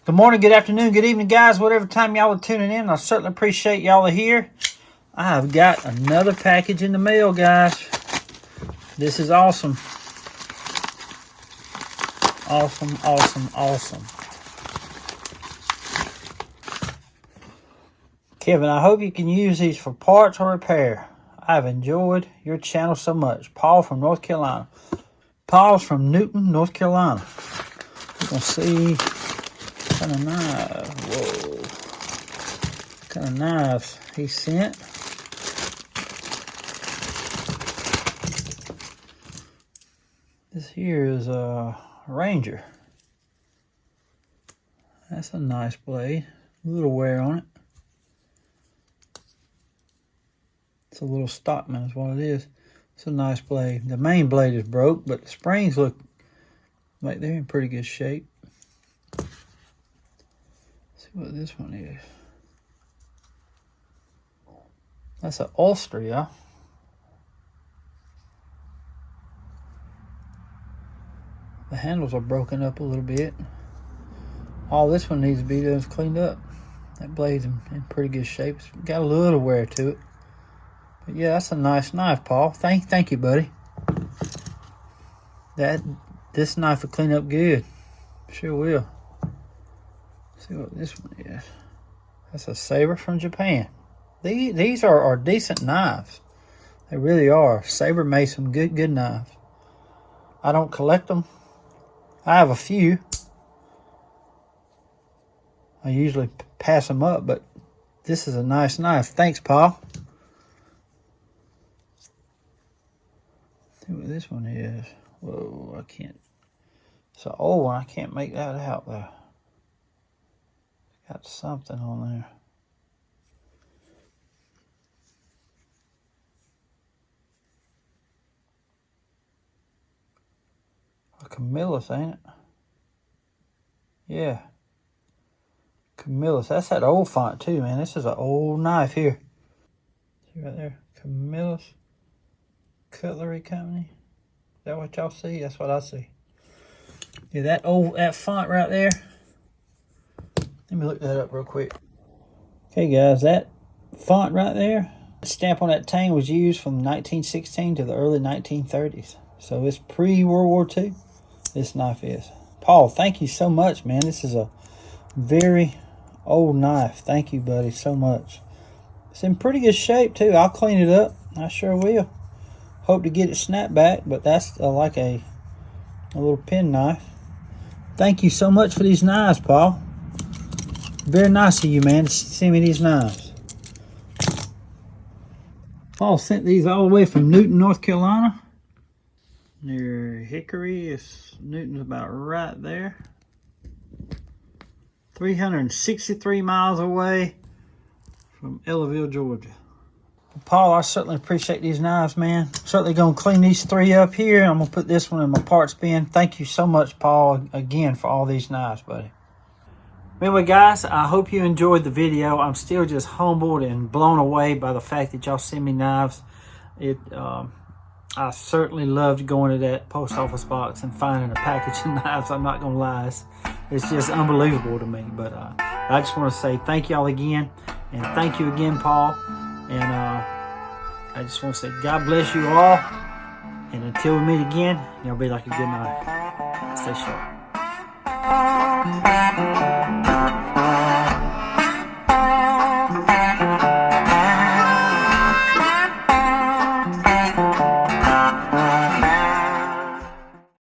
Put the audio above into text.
Good morning, good afternoon, good evening, guys. Whatever time y'all are tuning in, I certainly appreciate y'all are here. I have got another package in the mail, guys. This is awesome. Awesome, awesome, awesome. Kevin, I hope you can use these for parts or repair. I've enjoyed your channel so much. Paul from North Carolina. Paul's from Newton, North Carolina. We're going to see what kind of knife. Whoa. What kind of knives he sent. This here is a Ranger. That's a nice blade. A little wear on it. It's a little Stockman is what it is. It's a nice blade. The main blade is broke, but the springs look like they're in pretty good shape. Let's see what this one is. That's an Ulster, yeah. The handles are broken up a little bit. All this one needs to be done is cleaned up. That blade's in pretty good shape. It's got a little wear to it. But yeah, that's a nice knife, Paul. Thank you, buddy. This knife will clean up good. Sure will. Let's see what this one is. That's a saber from Japan. These are decent knives. They really are. Saber made some good knives. I don't collect them. I have a few. I usually pass them up, but this is a nice knife. Thanks, Paul. Let's see what this one is. Whoa, I can't. It's an old one. I can't make that out, though. Got something on there. A Camillus, ain't it? Yeah. Camillus. That's that old font, too, man. This is an old knife here. See right there? Camillus Cutlery Company. Is that what y'all see? That's what I see. Yeah, that font right there. Let me look that up real quick. Okay, guys, that font right there, the stamp on that tang was used from 1916 to the early 1930s. So it's pre-World War II. This knife is. Paul, thank you so much, man. This is a very old knife. Thank you, buddy, so much. It's in pretty good shape, too. I'll clean it up. I sure will. Hope to get it snapped back, but that's like a little pen knife. Thank you so much for these knives, Paul. Very nice of you, man, to send me these knives. Paul sent these all the way from Newton, North Carolina. Near Hickory. Newton's about right there. 363 miles away from Ellaville, Georgia. Paul, I certainly appreciate these knives, man. Certainly going to clean these three up here. I'm going to put this one in my parts bin. Thank you so much, Paul, again, for all these knives, buddy. Anyway, guys, I hope you enjoyed the video. I'm still just humbled and blown away by the fact that y'all send me knives. I certainly loved going to that post office box and finding a package of knives. I'm not going to lie. It's just unbelievable to me. But I just want to say thank y'all again. And thank you again, Paul. And I just want to say God bless you all. And until we meet again, y'all be like a good night. Stay sharp.